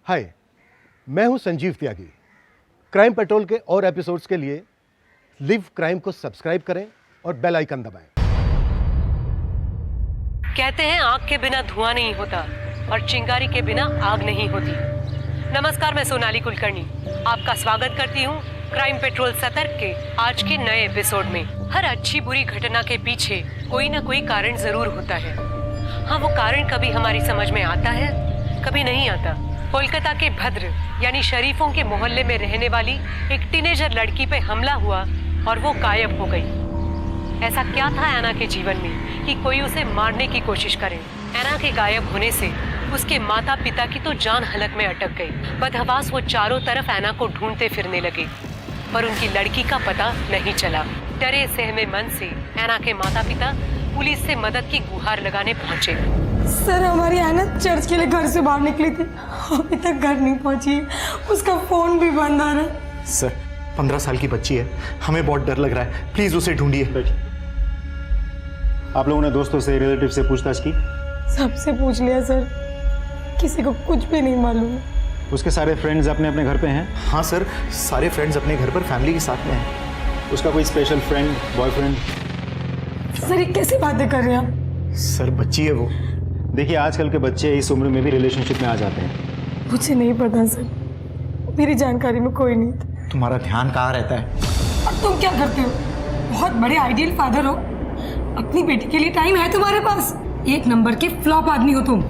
हाय, मैं हूं संजीव त्यागी। Crime petrol के और एपिसोड्स के लिए लिव क्राइम को सब्सक्राइब करें और बेल आइकन दबाएं। कहते हैं आग के बिना धुआं नहीं होता और चिंगारी के बिना आग नहीं होती। नमस्कार, मैं सोनाली कुलकर्णी आपका स्वागत करती हूँ क्राइम पेट्रोल सतर्क के आज के नए एपिसोड में। हर अच्छी बुरी घटना के पीछे कोई ना कोई कारण जरूर होता है। हाँ, वो कारण कभी हमारी समझ में आता है, कभी नहीं आता। कोलकाता के भद्र यानी शरीफों के मोहल्ले में रहने वाली एक टीनेजर लड़की पे हमला हुआ और वो गायब हो गई। ऐसा क्या था ऐना के जीवन में कि कोई उसे मारने की कोशिश करे? ऐना के गायब होने से उसके माता पिता की तो जान हलक में अटक गई। बदहवास वो चारों तरफ ऐना को ढूंढते फिरने लगे, पर उनकी लड़की का पता नहीं चला। डरे सहमे मन से ऐना के माता पिता पुलिस से मदद की गुहार लगाने पहुंचे। सर, हमारी ऐना चर्च के लिए घर से बाहर निकली थी, अभी तक घर नहीं पहुंची। उसका फोन भी बंद आ रहा है। सर, 15 साल की बच्ची है, हमें बहुत डर लग रहा है, प्लीज उसे ढूंढिए। आप लोगों ने दोस्तों से, रिलेटिव से पूछताछ की? सबसे पूछ लिया सर, किसी को कुछ भी नहीं मालूम। उसके सारे फ्रेंड्स अपने अपने घर पे हैं? हाँ सर, सारे फ्रेंड्स अपने घर पर फैमिली के साथ में हैं। उसका कोई स्पेशल फ्रेंड, बॉयफ्रेंड? सर, ये कैसी बातें कर रहे हैं आप? सर, बच्ची है वो। देखिए, आजकल के बच्चे इस उम्र में भी रिलेशनशिप में आ जाते हैं। मुझे नहीं पता सर, मेरी जानकारी में कोई नहीं था। तुम्हारा ध्यान कहाँ रहता है? और तुम क्या करते हो? बहुत बड़े आइडियल फादर हो, अपनी बेटी के लिए टाइम है तुम्हारे पास? एक नंबर के फ्लॉप आदमी हो तुम।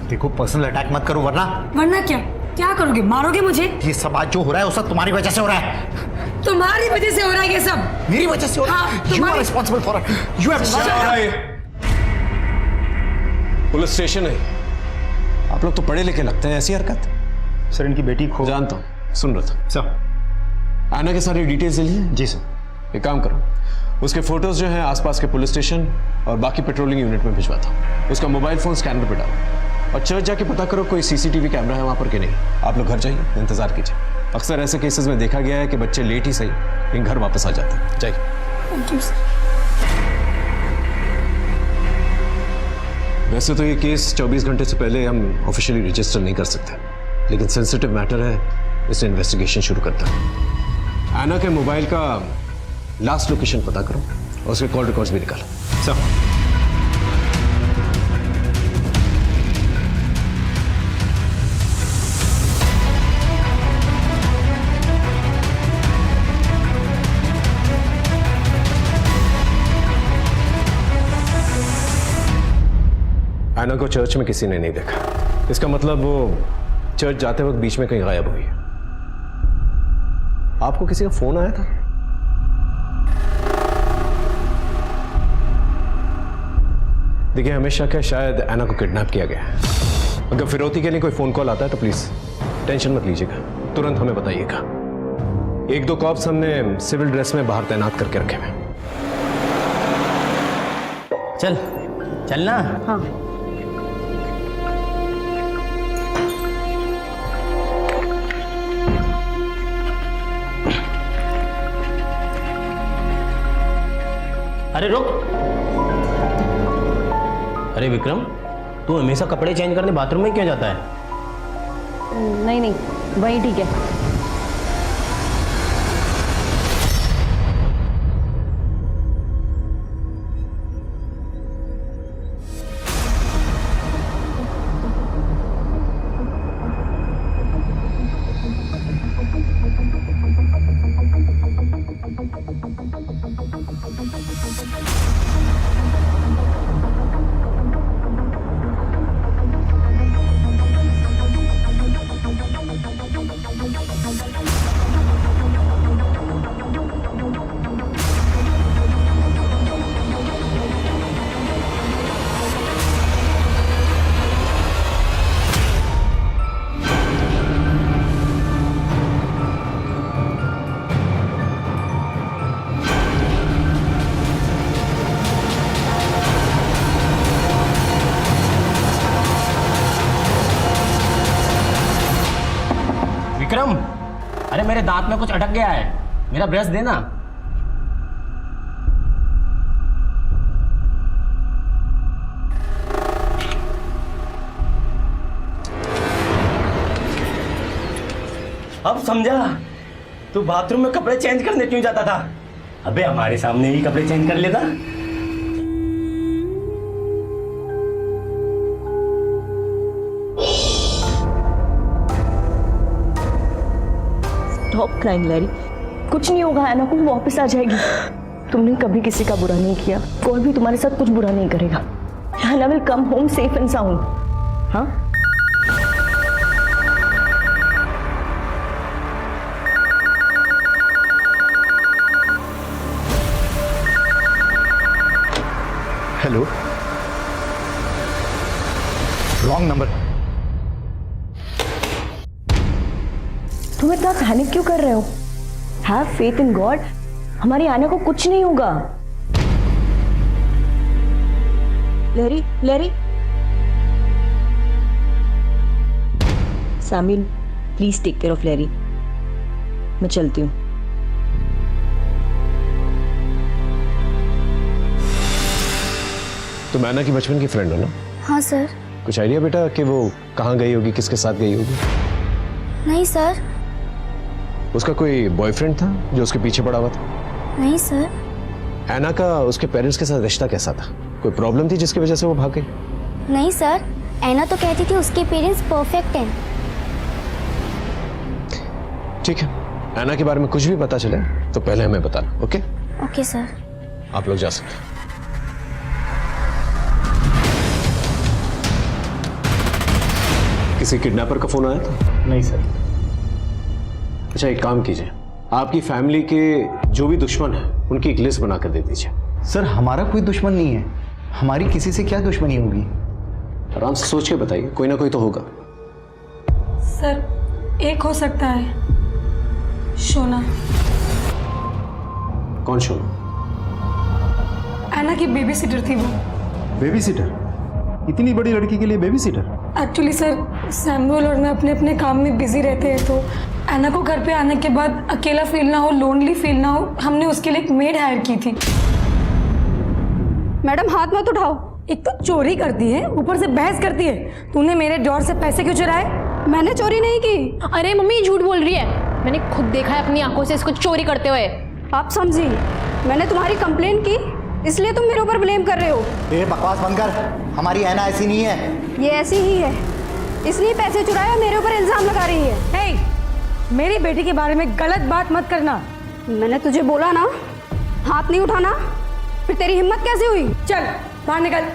देखो, पर्सनल अटैक मत करो, वरना क्या करोगे? मारोगे मुझे? ये सब आज जो हो रहा है वो सब तुम्हारी वजह से हो रहा है। तुम्हारी वजह से हो रहा है ये सब। मेरी वजह से हो रहा है? You are responsible for it. You have police station है। आप लोग तो पढ़े लिखे लगते हैं, ऐसी हरकत? सर, इनकी बेटी खो। जानता हूँ, सुन रहा था। सर, आना के सारे डिटेल्स ले लिए? जी सर। एक काम करो, उसके फोटोज जो हैं आसपास के पुलिस स्टेशन और बाकी पेट्रोलिंग यूनिट में भिजवाता हूँ। उसका मोबाइल फोन स्कैनर पे डालो और चर्च जाके पता करो कोई सीसीटीवी कैमरा है वहाँ पर कि नहीं। आप लोग घर जाइए, इंतजार कीजिए। अक्सर ऐसे केसेस में देखा गया है कि बच्चे लेट ही सही लेकिन घर वापस आ जाते हैं। जाइए। Thank you sir. वैसे तो ये केस 24 घंटे से पहले हम ऑफिशियली रजिस्टर नहीं कर सकते, लेकिन सेंसिटिव मैटर है, इसलिए इन्वेस्टिगेशन शुरू करता है। आना के मोबाइल का लास्ट लोकेशन पता करो और उसके कॉल रिकॉर्ड्स भी निकालो। सर, आना को चर्च में किसी ने नहीं देखा। इसका मतलब वो चर्च जाते वक्त बीच में कहीं गायब हुई। आपको किसी का फोन आया था? देखिए, हमें शक है शायद एना को किडनैप किया गया है। अगर फिरौती के लिए कोई फोन कॉल आता है तो प्लीज टेंशन मत लीजिएगा, तुरंत हमें बताइएगा। 1-2 कॉप्स हमने सिविल ड्रेस में बाहर तैनात करके रखे हैं। चलना। हाँ। अरे रुक। अरे विक्रम, तू हमेशा कपड़े चेंज करने बाथरूम में क्यों जाता है? नहीं, वही ठीक है। विक्रम, अरे मेरे दांत में कुछ अटक गया है, मेरा ब्रश देना। अब समझा, तू बाथरूम में कपड़े चेंज करने क्यों जाता था? अबे हमारे सामने ही कपड़े चेंज कर लेता। स्टॉप क्राइंग लैरी, कुछ नहीं होगा, ऐना को वापस आ जाएगी। तुमने कभी किसी का बुरा नहीं किया, कोई भी तुम्हारे साथ कुछ बुरा नहीं करेगा। Anna will come home safe and sound. हाँ, हेलो, रॉन्ग नंबर। तुम इतना पैनिक क्यों कर रहे हो? हैव फेथ इन गॉड, हमारी आना को कुछ नहीं होगा। लहरी, लहरी, सामिल, प्लीज टेक केयर ऑफ लहरी। मैं चलती हूँ। तुम ऐना की बचपन की फ्रेंड हो ना? हाँ सर। कुछ आइडिया बेटा कि वो कहाँ गई होगी, किसके साथ गई होगी? नहीं सर। उसका कोई बॉयफ्रेंड था जो उसके पीछे पड़ा हुआ था? नहीं सर। ऐना का उसके पेरेंट्स के साथ रिश्ता कैसा था? कोई प्रॉब्लम थी जिसकी वजह से वो भाग गई? नहीं सर, ऐना तो कहती थी उसके पेरेंट्स परफेक्ट हैं। ठीक है, ऐना के बारे में कुछ भी पता चले तो पहले हमें बताना। ओके? Okay sir. आप लोग जा सकते हैं। किसी किडनैपर का फोन आया था? नहीं सर। अच्छा, एक काम कीजिए, आपकी फैमिली के जो भी दुश्मन हैं उनकी एक लिस्ट बनाकर दे दीजिए। सर, हमारा कोई दुश्मन नहीं है, हमारी किसी से क्या दुश्मनी होगी? आराम से सोच के बताइए, कोई ना कोई तो होगा। सर, एक हो सकता है, शोना। कौन शोना? ऐना की बेबी सिटर थी वो। Baby seater? इतनी बड़ी लड़की के लिए baby seater? Actually sir, Samuel और मैं अपने अपने काम में बिजी रहते हैं, तो ऐना को घर पे आने के बाद अकेला फील ना हो, लोनली फील ना हो, हमने उसके लिए एक मेड हायर की थी। मैडम हाथ मत उठाओ। एक तो चोरी करती है, ऊपर से बहस करती है। तूने मेरे ड्रॉर से पैसे क्यों चुराए? मैंने चोरी नहीं की। अरे मम्मी झूठ बोल रही है, मैंने खुद देखा है अपनी आंखों से इसको चोरी करते हुए। आप समझी, मैंने तुम्हारी कंप्लेंट की इसलिए तुम मेरे ऊपर ब्लेम कर रहे हो। ए, बकवास बंद कर, हमारी ऐना ऐसी नहीं है। ये ऐसी ही है, इसलिए पैसे चुराए और मेरे ऊपर इल्जाम लगा रही है। हे, मेरी बेटी के बारे में गलत बात मत करना। मैंने तुझे बोला ना हाथ नहीं उठाना, फिर तेरी हिम्मत कैसे हुई? चल बाहर निकल,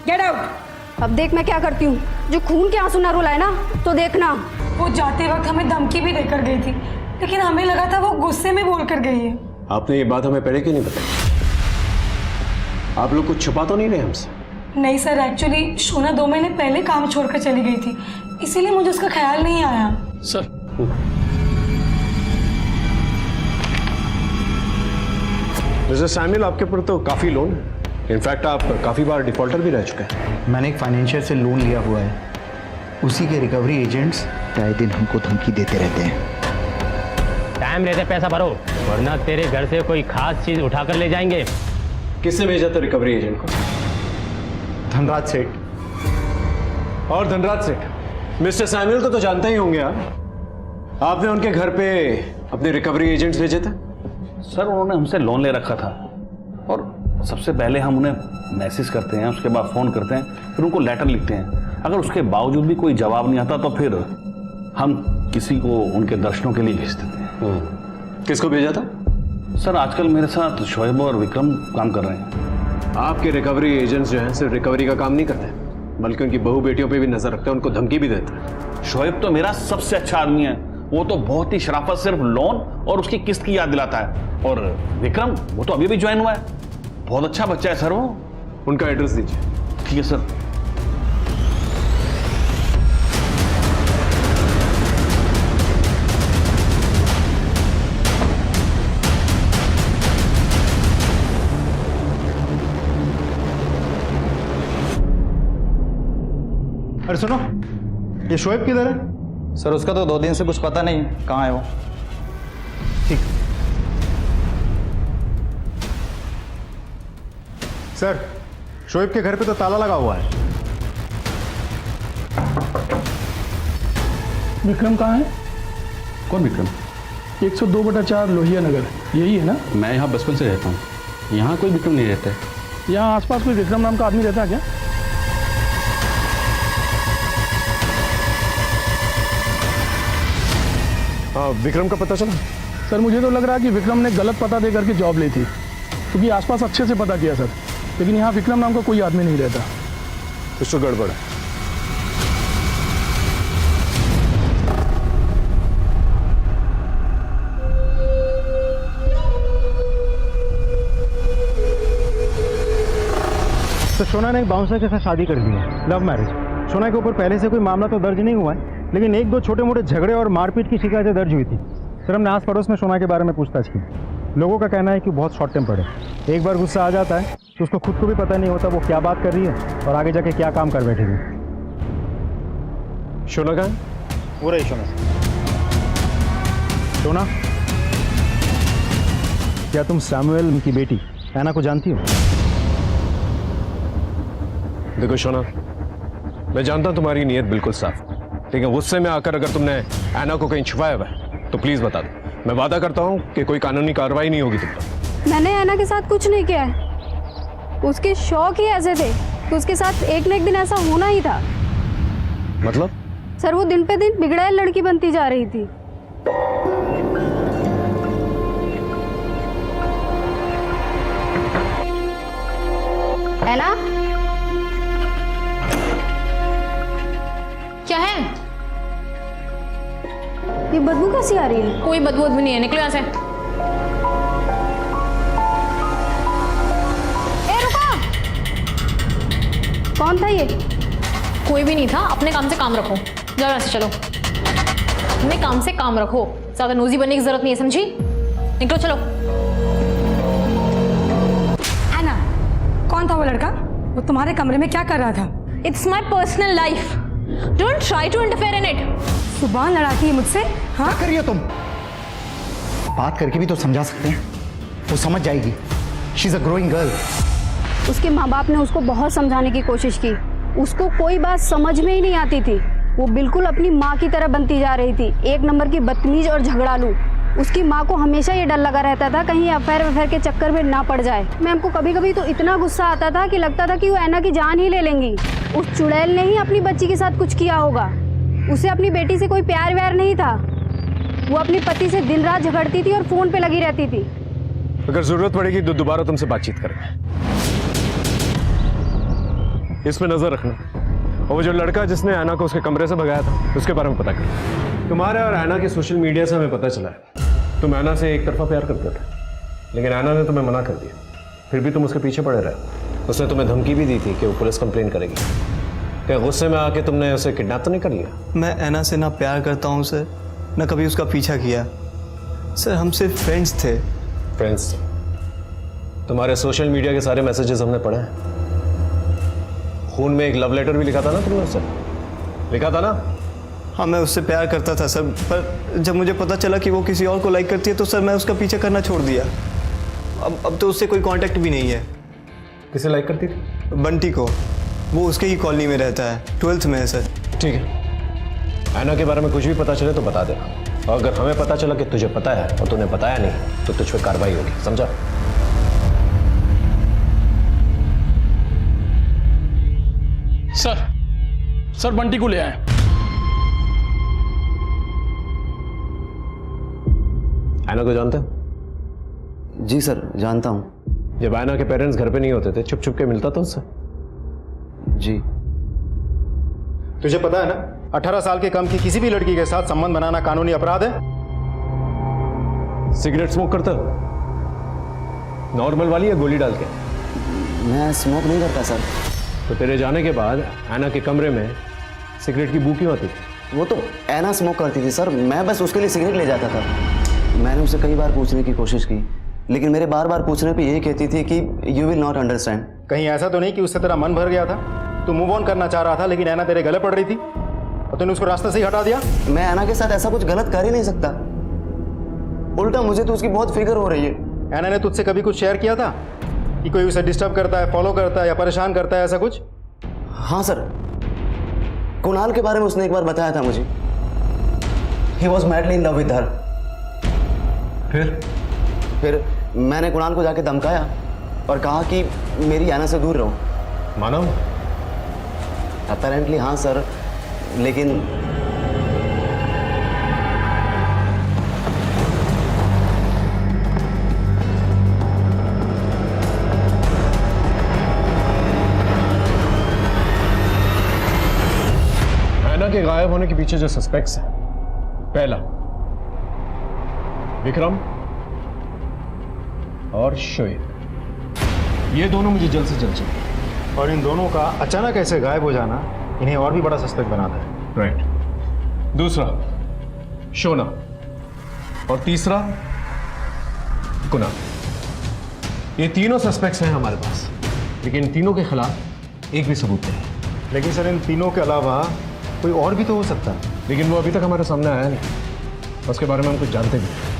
गेट आउट। अब देख मैं क्या करती हूँ, जो खून के आंसू ना रुलाए ना तो देखना। वो जाते वक्त हमें धमकी भी देकर गई थी, लेकिन हमें लगा था वो गुस्से में बोल कर गई है। आपने ये बात हमें पहले क्यों नहीं बताई? आप लोग कुछ छुपा तो नहीं रहे हमसे? नहीं सर, एक्चुअली शोना 2 महीने पहले काम छोड़कर चली गई थी, इसीलिए मुझे उसका ख्याल नहीं आया। सर, मिस्टर सैमुअल, आपके ऊपर तो काफी लोन है। इनफैक्ट आप काफी बार डिफॉल्टर भी रह चुके हैं। मैंने एक फाइनेंशियर से लोन लिया हुआ है, उसी के रिकवरी एजेंट्स आए दिन हमको धमकी देते रहते हैं। टाइम रहते पैसा भरो, वरना तेरे घर से कोई खास चीज उठाकर ले जाएंगे। किसने भेजा था रिकवरी एजेंट को? धनराज सेठ। और धनराज सेठ मिस्टर सैमुअल को तो जानते ही होंगे आप। आपने उनके घर पे अपने रिकवरी एजेंट्स भेजे थे? सर, उन्होंने हमसे लोन ले रखा था और सबसे पहले हम उन्हें मैसेज करते हैं, उसके बाद फ़ोन करते हैं, फिर उनको लेटर लिखते हैं। अगर उसके बावजूद भी कोई जवाब नहीं आता तो फिर हम किसी को उनके दर्शनों के लिए भेज देते हैं। किसको भेजा था? सर, आजकल मेरे साथ शोएब और विक्रम काम कर रहे हैं। आपके रिकवरी एजेंट्स जो हैं सिर्फ रिकवरी का काम नहीं करते, बल्कि उनकी बहू बेटियों पे भी नजर रखते हैं, उनको धमकी भी देते हैं। शोएब तो मेरा सबसे अच्छा आदमी है, वो तो बहुत ही शराफत सिर्फ लोन और उसकी किस्त की याद दिलाता है। और विक्रम, वो तो अभी भी ज्वाइन हुआ है, बहुत अच्छा बच्चा है सर वो। उनका एड्रेस दीजिए। ठीक है सर। अरे सुनो, ये शोएब किधर है? सर, उसका तो 2 दिन से कुछ पता नहीं कहाँ है वो। ठीक। सर, शोएब के घर पे तो ताला लगा हुआ है। विक्रम कहाँ है? कौन विक्रम? 102/4 लोहिया नगर, यही है ना? मैं यहाँ बचपन से रहता हूँ, यहाँ कोई विक्रम नहीं रहता है। यहाँ आसपास कोई विक्रम नाम का आदमी रहता है क्या? हाँ, विक्रम का पता चला? सर मुझे तो लग रहा है कि विक्रम ने गलत पता दे करके जॉब ली थी, क्योंकि आसपास अच्छे से पता किया सर, लेकिन यहाँ विक्रम नाम का कोई आदमी नहीं रहता। कुछ तो गड़बड़ है। तो शोना ने एक बाउंसर के साथ शादी कर ली है, लव मैरिज। शोना के ऊपर पहले से कोई मामला तो दर्ज नहीं हुआ है, लेकिन 1-2 छोटे मोटे झगड़े और मारपीट की शिकायतें दर्ज हुई थी। सर हमने आस पड़ोस में शोना के बारे में पूछताछ की। लोगों का कहना है कि बहुत शॉर्ट टेम्पर्ड है, एक बार गुस्सा आ जाता है तो उसको खुद को भी पता नहीं होता वो क्या बात कर रही है और आगे जाके क्या काम कर बैठेगी। शोना कहाँ है? वो रही शोना। शोना, क्या तुम सैमुअल की बेटी ऐना को जानती हो? देखो शोना, मैं जानता हूं तुम्हारी नीयत बिल्कुल साफ, लेकिन गुस्से में आकर अगर तुमने ऐना को कहीं छुपाया हुआ है तो प्लीज बता दो। मैं वादा करता हूं कि कोई कानूनी कार्रवाई नहीं होगी तुम पर। मैंने ऐना के साथ कुछ नहीं किया है, उसके शौक ही ऐसे थे कि उसके साथ एक न एक दिन ऐसा होना ही था। मतलब? सर वो दिन पे दिन बिगड़ैल लड़की बनती जा रही थी। ऐना, क्या है? ये बदबू कैसी आ रही है? कोई बदबू भी नहीं है, निकलो यहाँ से। ए रुको! कौन था ये? कोई भी नहीं था, अपने काम से काम रखो। जाओ यहाँ से, चलो। अपने काम से काम रखो, ज्यादा नोजी बनने की जरूरत नहीं है, समझी? निकलो, चलो। ऐना, कौन था वो लड़का? वो तुम्हारे कमरे में क्या कर रहा था? It's my personal life, don't try to interfere in it. सुबह लड़ाती है मुझसे? हाँ, क्या कर रही हो तुम? बात करके भी तो समझा सकते हैं, वो समझ जाएगी। She is a growing girl. उसके माँ बाप ने उसको बहुत समझाने की कोशिश की, उसको कोई बात समझ में ही नहीं आती थी। वो बिल्कुल अपनी माँ की तरह बनती जा रही थी, एक नंबर की बदतमीज और झगड़ालू। उसकी माँ को हमेशा ये डर लगा रहता था कहीं अफेयर के चक्कर में ना पड़ जाए। मैम को कभी कभी तो इतना गुस्सा आता था कि लगता था कि वो ऐना की जान ही ले लेंगी। उस चुड़ैल ने ही अपनी बच्ची के साथ कुछ किया होगा। उसे अपनी बेटी से कोई प्यार व्यार नहीं था। वो अपने पति से दिन रात झगड़ती थी और फोन पे लगी रहती थी। अगर जरूरत पड़ेगी तो दोबारा तुमसे बातचीत करेंगे, इसमें नजर रखना। और वो जो लड़का जिसने ऐना को उसके कमरे से भगाया था उसके बारे में पता कर। तुम्हारे और ऐना के सोशल मीडिया से हमें पता चला है तुम ऐना से एक तरफा प्यार करते थे, लेकिन ऐना ने तुम्हें मना कर दिया, फिर भी तुम उसके पीछे पड़े रहे। उसने तुम्हें धमकी भी दी थी कि वो पुलिस कंप्लेन करेगी। क्या गुस्से में आके तुमने उसे किडनैप तो नहीं कर लिया? मैं ऐना से ना प्यार करता हूँ सर, ना कभी उसका पीछा किया सर। हम सिर्फ फ्रेंड्स थे। फ्रेंड्स? तुम्हारे सोशल मीडिया के सारे मैसेजेस हमने पढ़े हैं। खून में एक लव लेटर भी लिखा था ना तुमने उससे? लिखा था ना? हाँ मैं उससे प्यार करता था सर, पर जब मुझे पता चला कि वो किसी और को लाइक करती है तो सर मैं उसका पीछा करना छोड़ दिया। अब तो उससे कोई कांटेक्ट भी नहीं है। किसे लाइक करती थी? बंटी को। वो उसके ही कॉलोनी में रहता है, 12th में है सर। ठीक है, ऐना के बारे में कुछ भी पता चले तो बता देना, और अगर हमें पता चला कि तुझे पता है और तूने बताया नहीं तो तुझ पे कार्रवाई होगी, समझा? सर बंटी को ले आए। ऐना को जानते हो? जी सर जानता हूँ। जब ऐना के पेरेंट्स घर पे नहीं होते थे, छुप छुप के मिलता था उससे? जी। तुझे पता है ना, 18 साल के कम की किसी भी लड़की के साथ संबंध बनाना कानूनी अपराध है। सिगरेट स्मोक करता हो? नॉर्मल वाली या गोली डाल के? मैं स्मोक नहीं करता सर। तो तेरे जाने के बाद ऐना के कमरे में सिगरेट की बू क्यों आती थी? वो तो ऐना स्मोक करती थी सर, मैं बस उसके लिए सिगरेट ले जाता था। मैंने उसे कई बार पूछने की कोशिश की, लेकिन मेरे बार बार पूछने पे यही कहती थी कि यू विल नॉट अंडरस्टैंड। कहीं ऐसा तो नहीं कि उससे तेरा मन भर गया था, तू मूव ऑन करना चाह रहा था, लेकिन ऐना तेरे गले पड़ रही थी और तूने उसको रास्ते से ही हटा दिया? मैं ऐना के साथ ऐसा कुछ गलत कर ही नहीं सकता, उल्टा मुझे तो उसकी बहुत फिक्र हो रही है। ऐना ने तुझसे कभी कुछ शेयर किया था कि कोई उसे डिस्टर्ब करता है, फॉलो करता है या परेशान करता है, ऐसा कुछ? हाँ सर, कुणाल के बारे में उसने एक बार बताया था मुझे। He was madly in love with her. फिर मैंने कुणाल को जाके धमकाया और कहा कि मेरी ऐना से दूर रहो। मानो? अपेरेंटली हाँ सर, लेकिन ऐना के गायब होने के पीछे जो सस्पेक्ट्स हैं, पहला विक्रम और शोएब, ये दोनों मुझे जल्द से जल्द चाहिए। और इन दोनों का अचानक ऐसे गायब हो जाना इन्हें और भी बड़ा सस्पेक्ट बनाता है। राइट। दूसरा शोना और तीसरा कुणाल। ये तीनों सस्पेक्ट्स हैं हमारे पास, लेकिन इन तीनों के खिलाफ एक भी सबूत नहीं। लेकिन सर इन तीनों के अलावा कोई और भी तो हो सकता है। लेकिन वो अभी तक हमारे सामने आया नहीं, उसके बारे में हम कुछ जानते भी नहीं।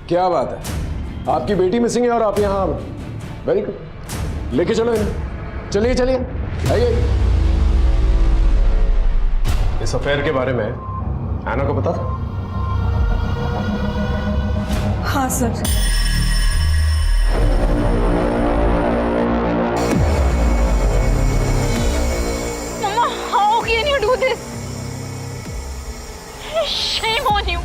क्या बात है, आपकी बेटी मिसिंग है और आप यहाँ? वेरी गुड, लेके चलो इन्हें। चलिए चलिए, आइए। इस अफेयर के बारे में ऐना को पता था? हाँ sir. Mama, how can you do this? Shame on you.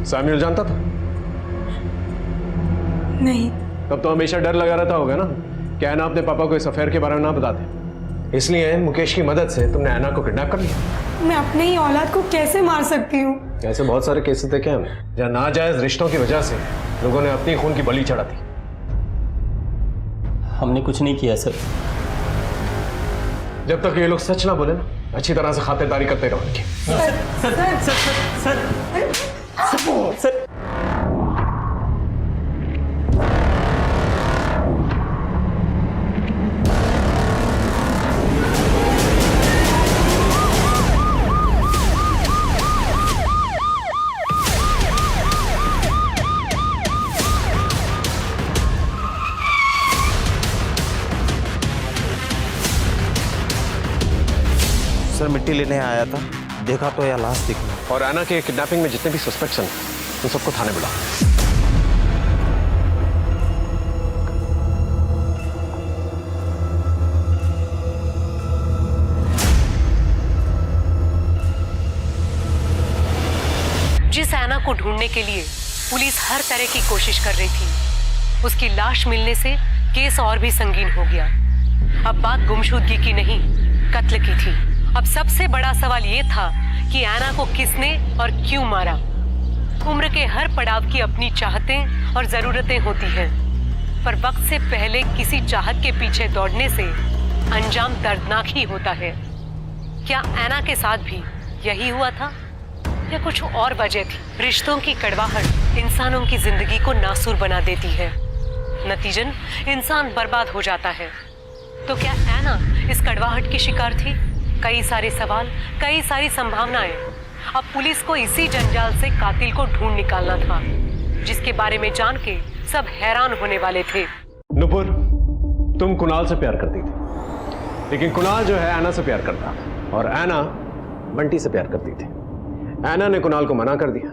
Samuel जानता था? नहीं। तब तो हमेशा डर लगा रहता होगा ना कि ऐना अपने पापा को इस अफेयर के बारे में ना बताते। इसलिए मुकेश की मदद से तुमने ऐना को किडनैप कर लिया। मैं अपने ही औलाद को कैसे मार सकती हूँ? ऐसे बहुत सारे केसेस देखे हमने जहाँ नाजायज रिश्तों की वजह से लोगों ने अपनी खून की बलि चढ़ा दी। हमने कुछ नहीं किया सर। जब तक ये लोग सच ना बोले ना, अच्छी तरह से खातिरदारी करते रहो उनकी। सर सर मिट्टी लेने आया था, देखा तो यह लाश दिखी। और ऐना के किडनैपिंग में जितने भी सस्पेक्ट्स हैं उन सबको थाने बुला। जिस ऐना को ढूंढने के लिए पुलिस हर तरह की कोशिश कर रही थी, उसकी लाश मिलने से केस और भी संगीन हो गया। अब बात गुमशुदगी की नहीं, कत्ल की थी। अब सबसे बड़ा सवाल ये था कि ऐना को किसने और क्यों मारा। उम्र के हर पड़ाव की अपनी चाहतें और जरूरतें होती हैं, पर वक्त से पहले किसी चाहत के पीछे दौड़ने से अंजाम दर्दनाक ही होता है। क्या ऐना के साथ भी यही हुआ था या कुछ और वजह थी? रिश्तों की कड़वाहट इंसानों की जिंदगी को नासूर बना देती है, नतीजन इंसान बर्बाद हो जाता है। तो क्या ऐना इस कड़वाहट की शिकार थी? कई सारे सवाल, कई सारी संभावनाएं। अब पुलिस को इसी जंजाल से कातिल को ढूंढ निकालना था, जिसके बारे में जान के सब हैरान होने वाले थे। नुपुर, तुम कुणाल से प्यार करती थी, लेकिन कुणाल जो है ऐना से प्यार करता था और ऐना बंटी से प्यार करती थी। ऐना ने कुणाल को मना कर दिया,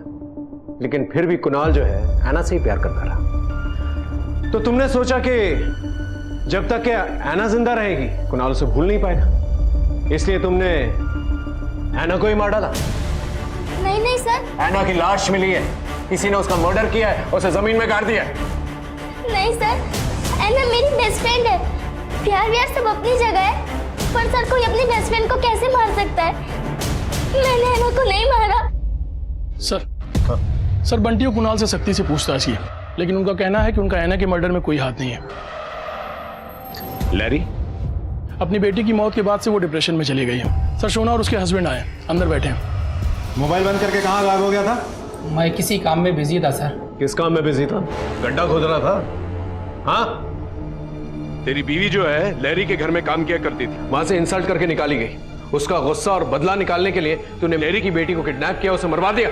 लेकिन फिर भी कुणाल जो है ऐना से ही प्यार करता रहा। तो तुमने सोचा कि जब तक कि ऐना जिंदा रहेगी कुणाल उसे भूल नहीं पाएगा, इसलिए तुमने ऐना को ही मार डाला। नहीं नहीं सर। ऐना की लाश मिली है, किसी ने उसका मर्डर किया है, उसे जमीन में गाड़ दिया है। नहीं सर, ऐना मेरी बेस्ट फ्रेंड है। प्यार व्यार सब अपनी जगह है, पर सर कोई अपनी बेस्ट फ्रेंड को कैसे मार सकता है? मैंने ऐना को नहीं मारा। सर बंटी और कुणाल से सख्ती से पूछताछ की, लेकिन उनका कहना है कि उनका ऐना के मर्डर में कोई हाथ नहीं है। लैरी? अपनी बेटी की मौत के बाद से वो डिप्रेशन में चली गई है। सर सोना और उसके हस्बैंड आए, अंदर बैठे हैं। मोबाइल बंद करके कहाँ गायब हो गया था? मैं किसी काम में बिजी था सर। किस काम में बिजी था? गड्ढा खोद रहा था? हाँ? तेरी बीवी जो है लैरी के घर में काम किया करती थी, वहां से इंसल्ट करके निकाली गई। उसका गुस्सा और बदला निकालने के लिए तूने लैरी की बेटी को किडनैप किया, उसे मरवा दिया।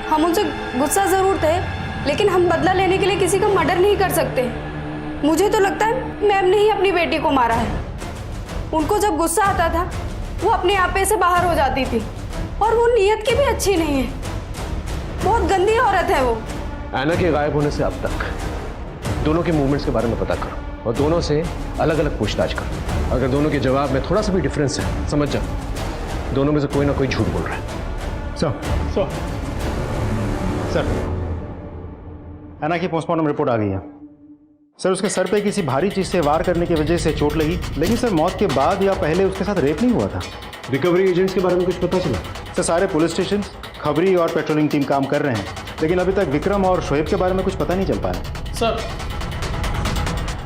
हम उनसे गुस्सा जरूर थे, लेकिन हम बदला लेने के लिए किसी का मर्डर नहीं कर सकते। मुझे तो लगता है मैम ने ही अपनी बेटी को मारा है। उनको जब गुस्सा आता था वो अपने आपे से बाहर हो जाती थी, और वो नीयत की भी अच्छी नहीं है। बहुत गंदी औरत है वो। ऐना के गायब होने से अब तक दोनों के मूवमेंट्स के बारे में पता करो और दोनों से अलग अलग पूछताछ करो। अगर दोनों के जवाब में थोड़ा सा भी डिफरेंस है, समझ जाओ दोनों में से कोई ना कोई झूठ बोल रहा है। सर ऐना की पोस्टमार्टम रिपोर्ट आ गई है। सर उसके सर पे किसी भारी चीज से वार करने की वजह से चोट लगी, लेकिन सर मौत के बाद या पहले उसके साथ रेप नहीं हुआ था। रिकवरी एजेंट्स के बारे में कुछ पता चला? सर सारे पुलिस स्टेशन, खबरी और पेट्रोलिंग टीम काम कर रहे हैं, लेकिन अभी तक विक्रम और शोएब के बारे में कुछ पता नहीं चल पाया।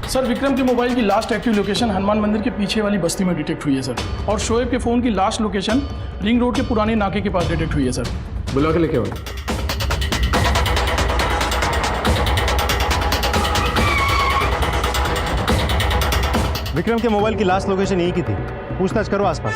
सर विक्रम के मोबाइल की लास्ट एक्टिव लोकेशन हनुमान मंदिर के पीछे वाली बस्ती में डिटेक्ट हुई है सर, और शोएब के फोन की लास्ट लोकेशन रिंग रोड के पुराने नाके के पास डिटेक्ट हुई है सर। बुला के लेके आओ। विक्रम के मोबाइल की लास्ट लोकेशन यही की थी, पूछताछ करो आसपास।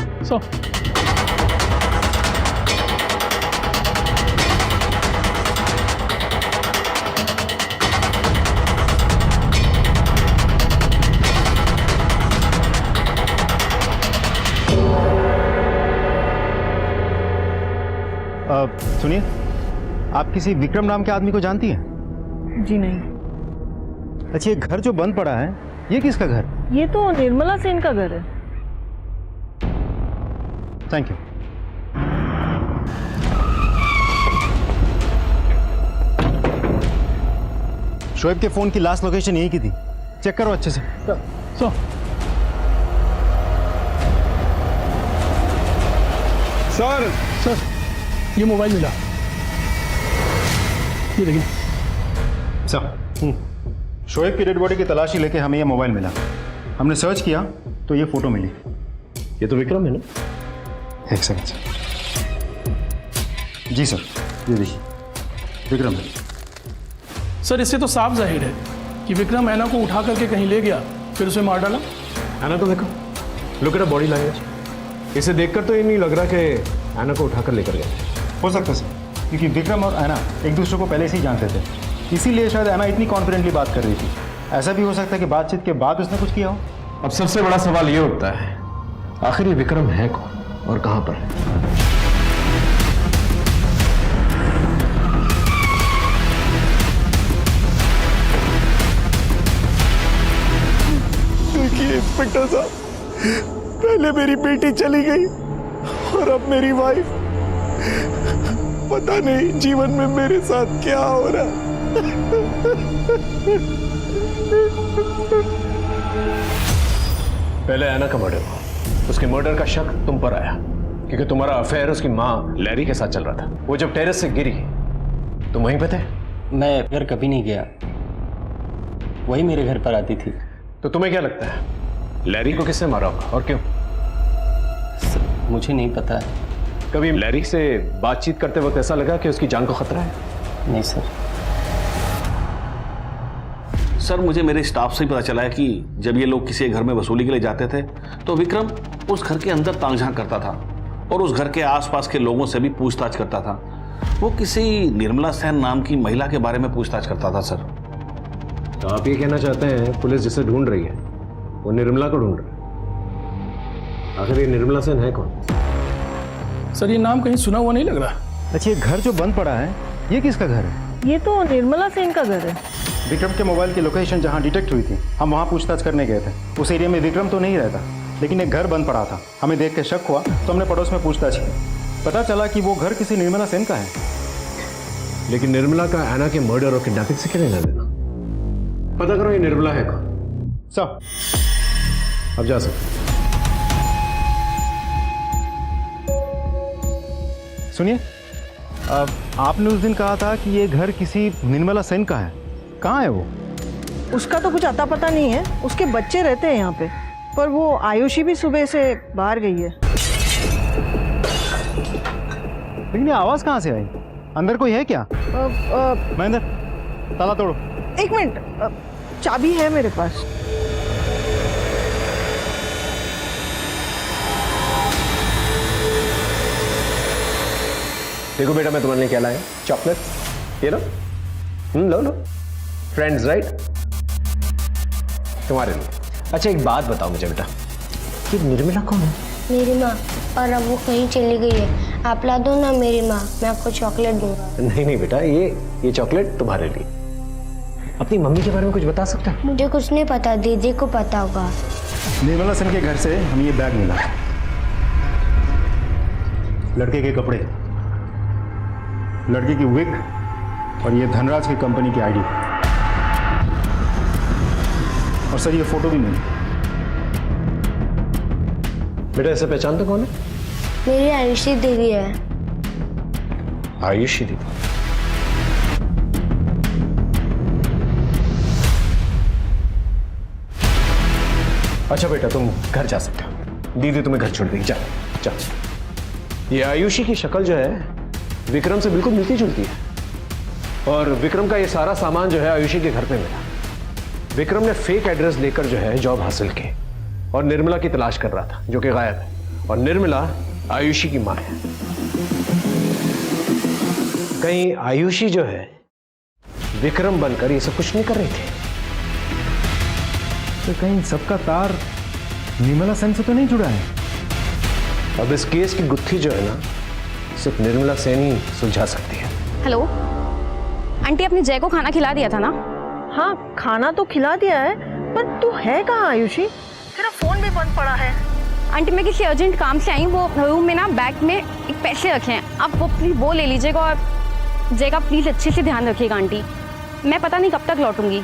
सुनिए, आप किसी विक्रम नाम के आदमी को जानती हैं? जी नहीं। अच्छा, ये घर जो बंद पड़ा है ये किसका घर? ये तो निर्मला सेन का घर है। Thank you. शोएब के फोन की लास्ट लोकेशन यही की थी, चेक करो अच्छे से। सर ये मोबाइल मिला, ये देखिए। सर शोएब की डेड बॉडी की तलाशी लेके हमें ये मोबाइल मिला। हमने सर्च किया तो ये फोटो मिली। ये तो विक्रम है ना? एक सेकंड सर। जी सर, ये देखिए विक्रम है। सर इससे तो साफ जाहिर है कि विक्रम ऐना को उठा करके कहीं ले गया, फिर उसे मार डाला। ऐना तो देखो, look at the body language. इसे देखकर तो ये नहीं लग रहा कि ऐना को उठाकर लेकर गया। हो सकता है सर, क्योंकि विक्रम और ऐना एक दूसरे को पहले से ही जानते थे, इसीलिए शायद ऐना इतनी कॉन्फिडेंटली बात कर रही थी। ऐसा भी हो सकता है कि बातचीत के बाद उसने कुछ किया हो। अब सबसे बड़ा सवाल ये उठता है, आखिर ये विक्रम है कौन और कहां पर है? देखिए इंस्पेक्टर साहब, पहले मेरी बेटी चली गई और अब मेरी वाइफ। पता नहीं जीवन में मेरे साथ क्या हो रहा है। पहले ऐना का मर्डर हुआ, उसके मर्डर का शक तुम पर आया क्योंकि तुम्हारा अफेयर उसकी माँ लैरी के साथ चल रहा था। वो जब टेरेस से गिरी तुम वहीं पे थे? मैं घर कभी नहीं गया, वही मेरे घर पर आती थी। तो तुम्हें क्या लगता है लैरी को किसने मारा होगा और क्यों? मुझे नहीं पता है। कभी लैरी से बातचीत करते वक्त ऐसा लगा कि उसकी जान को खतरा है? नहीं सर। सर मुझे मेरे स्टाफ से ही पता चला है कि जब ये लोग किसी घर में वसूली के लिए जाते थे तो विक्रम उस घर के अंदर ताक झांक करता था और उस घर के आसपास के लोगों से भी पूछताछ करता था। वो किसी निर्मला सेन नाम की महिला के बारे में पूछताछ करता था सर। तो आप ये कहना चाहते हैं पुलिस जिसे ढूंढ रही है वो निर्मला को ढूंढ रही है? आखिर ये निर्मला सेन है कौन? सर ये नाम कहीं सुना हुआ नहीं लग रहा। अच्छा, ये घर जो बंद पड़ा है ये किसका घर है? ये तो निर्मला सेन का घर है। विक्रम के मोबाइल की लोकेशन जहाँ डिटेक्ट हुई थी, हम वहाँ पूछताछ करने गए थे। उस एरिया में विक्रम तो नहीं रहता, लेकिन एक घर बंद पड़ा था। हमें देख के शक हुआ तो हमने पड़ोस में पूछताछ की। पता चला कि वो घर किसी निर्मला सेन का है। लेकिन निर्मला का ऐना के मर्डर और किडनैपिंग से क्या लेना देना? पता करो ये निर्मला है कौन? सर अब जा सकते। सुनिए, आपने उस दिन कहा था कि ये घर किसी निर्मला सेन का है। कहाँ है वो? उसका तो कुछ अता पता नहीं है, उसके बच्चे रहते हैं यहाँ पे, पर वो आयुषी भी सुबह से बाहर गई है। लेकिन ये आवाज कहाँ से आई? अंदर कोई है क्या? महेंद्र, ताला तोड़ो। एक मिनट, चाबी है मेरे पास। देखो बेटा, मैं तुम्हारे लिए क्या लाया, चॉकलेट। ये लो, लो लो, फ्रेंड्स राइट, तुम्हारे लिए। अच्छा एक बात बताओ मुझे बेटा, कि निर्मला कौन है? मेरी माँ, और अब वो कहीं चली गई है। आप ला दो ना मेरी माँ, मैं आपको चॉकलेट दूंगा। नहीं नहीं बेटा, ये चॉकलेट तुम्हारे लिए। अपनी मम्मी के बारे में कुछ बता सकते हो? मुझे कुछ नहीं पता, दीदी को पता होगा। निर्मला सेन के घर से हमें ये बैग मिला, लड़के के कपड़े, लड़के की विग और ये धनराज की कंपनी की आईडी। और सर ये फोटो भी नहीं। बेटा ऐसे पहचानते कौन है? मेरी आयुषी दीदी है। आयुषी दीदी? अच्छा बेटा, तुम घर जा सकते हो, दीदी तुम्हें घर छोड़ देगी। जा। ये आयुषी की शक्ल जो है विक्रम से बिल्कुल मिलती जुलती है, और विक्रम का ये सारा सामान जो है आयुषी के घर पे मिला। विक्रम ने फेक एड्रेस लेकर जो है जॉब हासिल की और निर्मला की तलाश कर रहा था, जो कि गायब है, और निर्मला आयुषी की मां है। कहीं आयुषी जो है विक्रम बनकर ये सब कुछ नहीं कर रही थी? तो कहीं सबका तार निर्मला सेन से तो नहीं जुड़ा है? अब इस केस की गुत्थी जो है ना, सिर्फ निर्मला सेन ही सुलझा सकती है। हेलो आंटी, आपने जय को खाना खिला दिया था ना? हाँ, खाना तो खिला दिया है, पर तू है कहाँ आयुषी? तेरा फोन भी बंद पड़ा है। आंटी मैं किसी अर्जेंट काम से आई हूँ, वो रूम में ना बैग में एक पैसे रखे हैं, आप वो प्लीज वो ले लीजिएगा, और जय का प्लीज अच्छे से ध्यान रखिएगा आंटी। मैं पता नहीं कब तक लौटूंगी।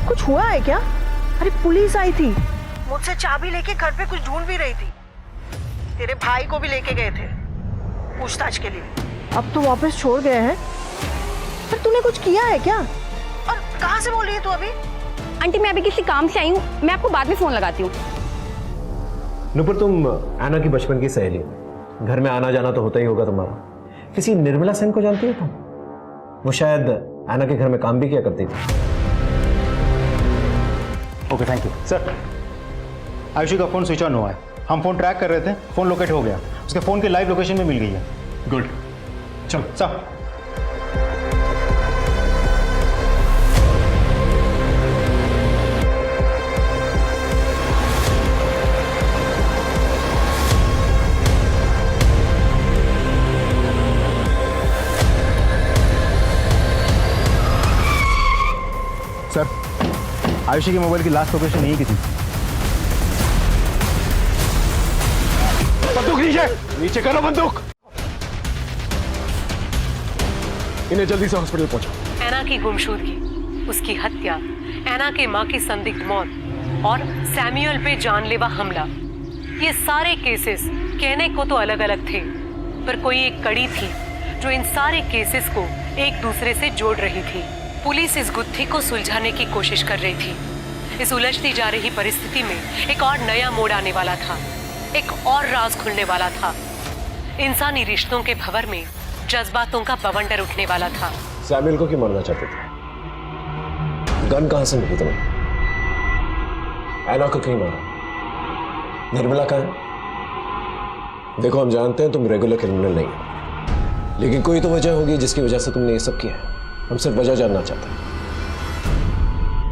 कुछ हुआ है क्या? अरे पुलिस आई थी, मुझसे चाबी लेके घर पे कुछ ढूंढ भी रही थी। तेरे भाई को भी लेके गए थे पूछताछ के लिए। अब तो वापस छोड़ गए हैं, पर तूने कुछ किया है क्या? और कहाँ से बोल रही है तू अभी? आंटी मैं अभी किसी काम से आई हूँ, मैं आपको बाद में फोन लगाती हूँ। नुपुर, तुम आना की बचपन की सहेली हो, घर में आना जाना तो होता ही होगा तुम्हारा। किसी निर्मला सेन को जानती हो तुम? वो शायद आना के घर में काम भी किया करती थी। Okay thank you sir. Ayushi का फोन स्विच ऑन हुआ है, हम फोन ट्रैक कर रहे थे, फोन लोकेट हो गया, उसके फोन की लाइव लोकेशन में मिल गई है। गुड, चलो सर। सर, आयुषी के मोबाइल की लास्ट लोकेशन यही की थी। बंदूक नीचे करो बंदूक। इन्हें जल्दी से हॉस्पिटल पहुंचाओ। ऐना की गुमशुदगी, उसकी हत्या, ऐना के मां की संदिग्ध मौत और सैमुअल पे जानलेवा हमला, ये सारे केसेस कहने को तो अलग अलग थे, पर कोई एक कड़ी थी जो इन सारे केसेस को एक दूसरे से जोड़ रही थी। पुलिस इस गुत्थी को सुलझाने की कोशिश कर रही थी। इस उलझती जा रही परिस्थिति में एक और नया मोड़ आने वाला था, एक और राज खुलने वाला था। इंसानी रिश्तों के भंवर में जज्बातों का बवंडर उठने वाला था। सैमुअल को क्यों मारना चाहते थे? गन कहां से मिली तुम्हें? ऐना को क्यों मारा? निर्मला का है? देखो हम जानते हैं तुम रेगुलर क्रिमिनल नहीं हो, लेकिन कोई तो वजह होगी जिसकी वजह से तुमने ये सब किया है। हम सिर्फ वजह जानना चाहते हैं।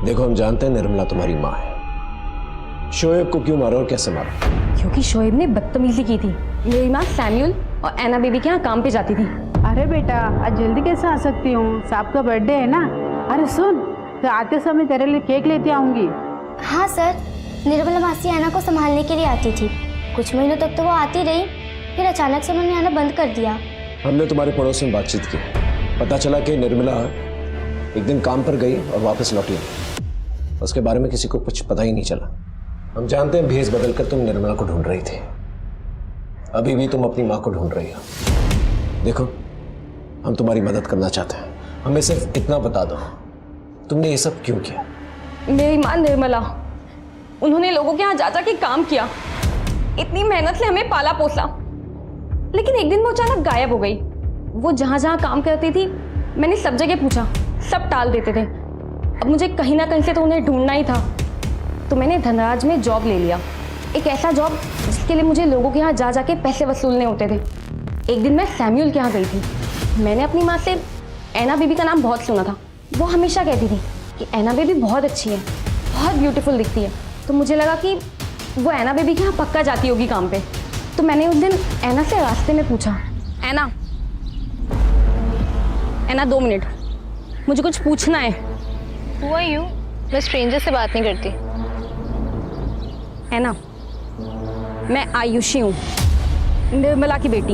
देखो हम जानते हैं निर्मला तुम्हारी माँ है। शोएब को क्यों मारा और कैसे मारा? क्योंकि शोएब ने बदतमीजी की थी। मेरी माँ सैमुअल और ऐना बेबी के यहाँ काम पे जाती थी। अरे बेटा आज जल्दी कैसे आ सकती हूँ, साहब का बर्थडे है ना। अरे सुन, तो आते समय तेरे लिए केक लेते आऊंगी। हाँ सर, निर्मला मासी ऐना को संभालने के लिए आती थी। कुछ महीनों तक तो वो आती रही, फिर अचानक से उन्होंने आना बंद कर दिया। हमने तुम्हारे पड़ोस में बातचीत की, पता चला कि निर्मला एक दिन काम पर गई और वापस लौटी नहीं। उसके बारे में किसी को कुछ पता ही नहीं चला। हम जानते हैं भेष बदलकर तुम निर्मला को ढूंढ रही थी, अभी भी तुम अपनी माँ को ढूंढ रही हो। देखो, हम तुम्हारी मदद करना चाहते हैं, हमें सिर्फ इतना बता दो, तुमने ये सब क्यों किया? मेरी माँ निर्मला, उन्होंने लोगों के यहाँ जा के काम किया, इतनी मेहनत से हमें पाला पोसा, लेकिन एक दिन वो अचानक गायब हो गई। वो जहाँ जहाँ काम करती थी मैंने सब जगह पूछा, सब टाल देते थे। अब मुझे कहीं ना कहीं से तो उन्हें ढूंढना ही था, तो मैंने धनराज में जॉब ले लिया, एक ऐसा जॉब जिसके लिए मुझे लोगों के यहाँ जा के पैसे वसूलने होते थे। एक दिन मैं सैम्यूल के यहाँ गई थी। मैंने अपनी माँ से ऐना बीबी का नाम बहुत सुना था। वो हमेशा कहती थी कि ऐना बेबी बहुत अच्छी है, बहुत ब्यूटीफुल दिखती है। तो मुझे लगा कि वो ऐना बेबी के यहाँ पक्का जाती होगी काम पे। तो मैंने उस दिन ऐना से रास्ते में पूछा, ऐना 2 मिनट, मुझे कुछ पूछना है। Who are you? मैं स्ट्रेंजर से बात नहीं करती। ऐना, मैं आयुषी हूँ, निर्मला की बेटी।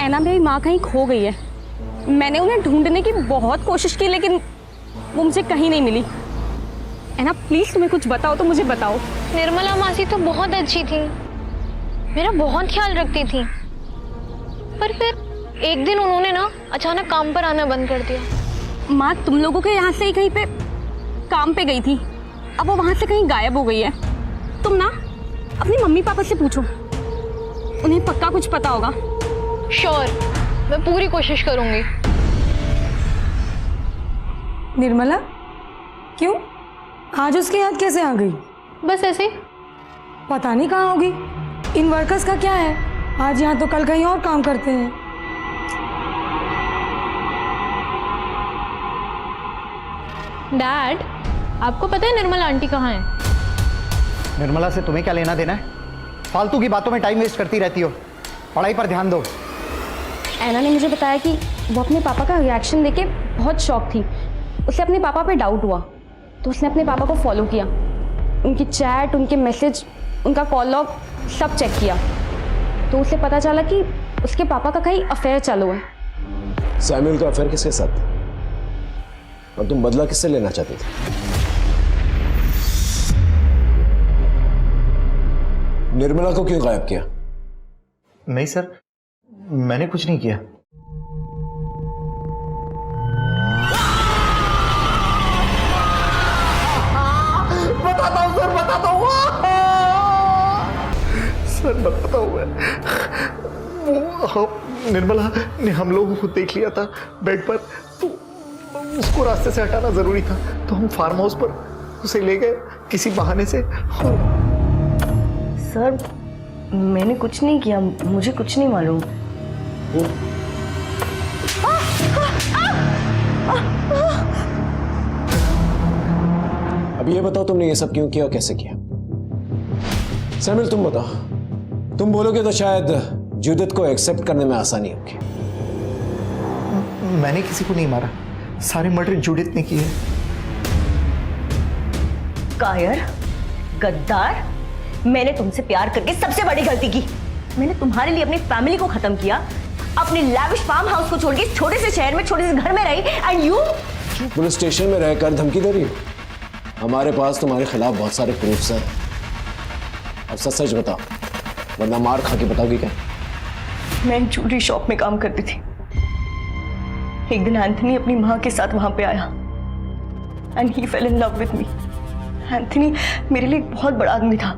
ऐना मेरी माँ कहीं खो गई है। मैंने उन्हें ढूंढने की बहुत कोशिश की, लेकिन वो मुझे कहीं नहीं मिली। ऐना प्लीज तुम्हें कुछ बताओ तो मुझे बताओ। निर्मला मासी तो बहुत अच्छी थी, मेरा बहुत ख्याल रखती थी, पर फिर एक दिन उन्होंने ना अचानक काम पर आना बंद कर दिया। माँ तुम लोगों के यहाँ से ही कहीं पे काम पे गई थी, अब वो वहाँ से कहीं गायब हो गई है। तुम ना अपनी मम्मी पापा से पूछो, उन्हें पक्का कुछ पता होगा। श्योर, मैं पूरी कोशिश करूंगी। निर्मला, क्यों आज उसकी याद कैसे आ गई? बस ऐसे। पता नहीं कहाँ होगी। इन वर्कर्स का क्या है, आज यहाँ तो कल कहीं और काम करते हैं। डैड, आपको पता है निर्मला आंटी कहाँ है? निर्मला से तुम्हें क्या लेना देना है? फालतू की बातों में टाइम वेस्ट करती रहती हो, पढ़ाई पर ध्यान दो। ऐना ने मुझे बताया कि वो अपने पापा का रिएक्शन देके बहुत शॉक थी। उसे अपने पापा पे डाउट हुआ, तो उसने अपने पापा को फॉलो किया, उनकी चैट, उनके मैसेज, उनका कॉल लॉग सब चेक किया। तो उसे पता चला कि उसके पापा का कहीं अफेयर चालू है। सैम्यूल का अफेयर किसके साथ था? और तुम बदला किससे लेना चाहती थी? निर्मला को क्यों गायब किया? नहीं सर, मैंने कुछ नहीं किया। बताता हूँ सर, बताता हूँ सर, बताता हूँ मैं। निर्मला ने हम लोगों को देख लिया था बेड पर, तो उसको रास्ते से हटाना जरूरी था, तो हम फार्म हाउस पर उसे ले गए किसी बहाने से। सर मैंने कुछ नहीं किया, मुझे कुछ नहीं मालूम। अब ये बताओ तुमने ये सब क्यों किया और कैसे किया? सैम्यूल तुम बताओ, तुम बोलोगे तो शायद जूडिथ को एक्सेप्ट करने में आसानी होगी। मैंने किसी को नहीं मारा, सारे मर्डर जूडिथ ने किए। कायर, गद्दार, मैंने तुमसे प्यार करके सबसे बड़ी गलती की। मैंने तुम्हारे लिए अपनी फैमिली को खत्म किया, अपने लैविश फार्म हाउस को छोड़ के छोटे से शहर में छोटे से घर में रही, एंड यू पुलिस स्टेशन में रहकर धमकी दे रही हो? हमारे पास तुम्हारे खिलाफ बहुत सारे प्रूफ्स हैं। अब सच सच बताओ, वरना मार खा के बताओगी क्या? मैं ज्वेलरी शॉप में काम करती थी। एक दिन एंथनी अपनी माँ के साथ वहां पे आया, and he fail in love with me. Anthony मेरे लिए एक बहुत बड़ा आदमी था,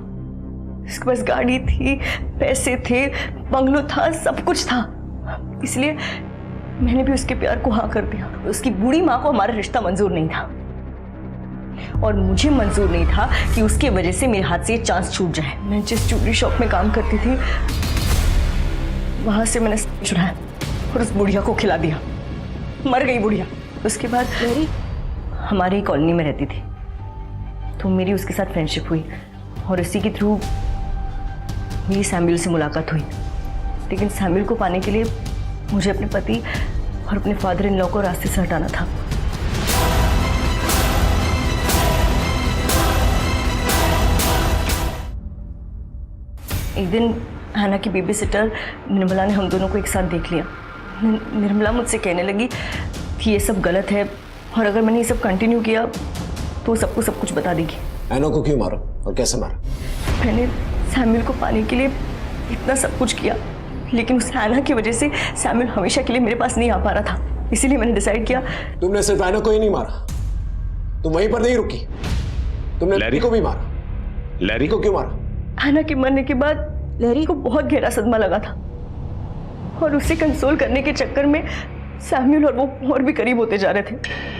उसके पास गाड़ी थी, पैसे थे, बंगलो था, सब कुछ था। इसलिए मैंने भी उसके प्यार को हाँ कर दिया। उसकी बूढ़ी माँ को हमारा रिश्ता मंजूर नहीं था, और मुझे मंजूर नहीं था कि उसके वजह से मेरे हाथ से ये चांस छूट जाए। मैं जिस ज्वेलरी शॉप में काम करती थी वहां से मैंने चुराया और उस बुढ़िया को खिला दिया। मर गई बुढ़िया। उसके बाद मेरी हमारी कॉलोनी में रहती थी, तो मेरी उसके साथ फ्रेंडशिप हुई, और इसी के थ्रू मेरी सैम्यूल से मुलाकात हुई। लेकिन सैम्यूल को पाने के लिए मुझे अपने पति और अपने फादर इन लॉ को रास्ते से हटाना था। एक दिन ऐना की बेबी सिटर निर्मला ने हम दोनों को एक साथ देख लिया। निर्मला मुझसे कहने लगी कि ये सब गलत है, और अगर मैंने ये सब कंटिन्यू किया तो वो सबको सब कुछ बता देगी। एनो को क्यों मारा और कैसे मारा? मैंने सैमुअल को पाने के लिए इतना सब कुछ किया, लेकिन उस एना की वजह से सैमुअल हमेशा के लिए मेरे पास नहीं आ पा रहा था। इसीलिए मैंने डिसाइड किया। तुमने सिर्फ एनो को ही नहीं मारा, तुम वहीं पर नहीं रुकी, तुमने लैरी को भी मारा। लैरी को क्यों मारा? एना के मरने के बाद लैरी को बहुत गहरा सदमा लगा था और उसे कंसोल करने के चक्कर में सैमुअल और वो और भी करीब होते जा रहे थे।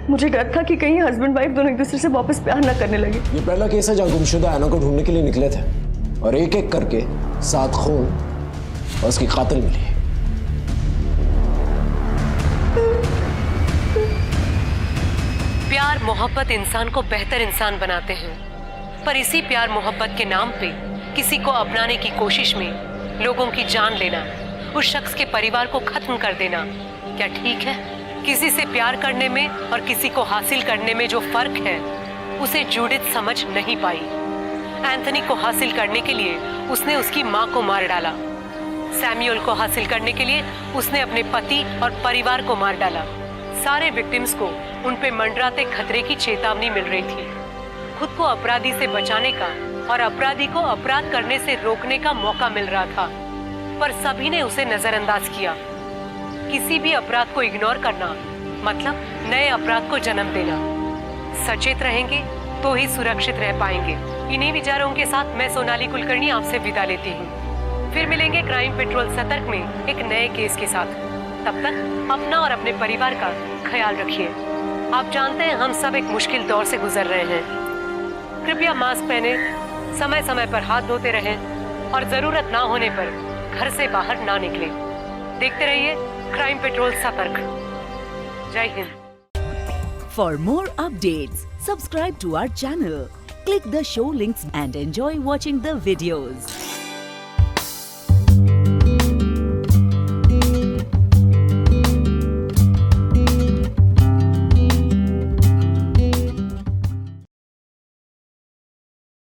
मुझे डर था कि कहीं हस्बैंड वाइफ दोनों एक दूसरे से वापस प्यार न करने लगे। ये पहला केस है जहां गुमशुदा एना को ढूंढने के लिए निकले थे और एक एक करके 7 खून और उसकी कातिल मिली। प्यार मोहब्बत इंसान को बेहतर इंसान बनाते हैं, पर इसी प्यार मोहब्बत के नाम पे किसी को अपनाने की कोशिश में लोगों की जान लेना, उस शख्स के परिवार को खत्म कर देना, क्या ठीक है? किसी से प्यार करने में और किसी को हासिल करने में जो फर्क है उसे जूडिथ समझ नहीं पाई। एंथनी को हासिल करने के लिए उसने उसकी माँ को मार डाला। सैमुअल को हासिल करने के लिए उसने अपने पति और परिवार को मार डाला। सारे विक्टिम्स को उन पे मंडराते खतरे की चेतावनी मिल रही थी। खुद को अपराधी से बचाने का और अपराधी को अपराध करने से रोकने का मौका मिल रहा था, पर सभी ने उसे नजरअंदाज किया। किसी भी अपराध को इग्नोर करना मतलब नए अपराध को जन्म देना। सचेत रहेंगे तो ही सुरक्षित रह पाएंगे। इन्हीं विचारों के साथ मैं सोनाली कुलकर्णी आपसे विदा लेती हूँ। फिर मिलेंगे क्राइम पेट्रोल सतर्क में एक नए केस के साथ। तब तक अपना और अपने परिवार का ख्याल रखिए। आप जानते हैं हम सब एक मुश्किल दौर से गुजर रहे हैं। कृपया मास्क पहने, समय समय पर हाथ धोते रहें और जरूरत ना होने पर घर से बाहर ना निकलें। देखते रहिए क्राइम पेट्रोल सतर्क। जय Hind. For more updates, subscribe to our channel, click the show links and enjoy watching the videos.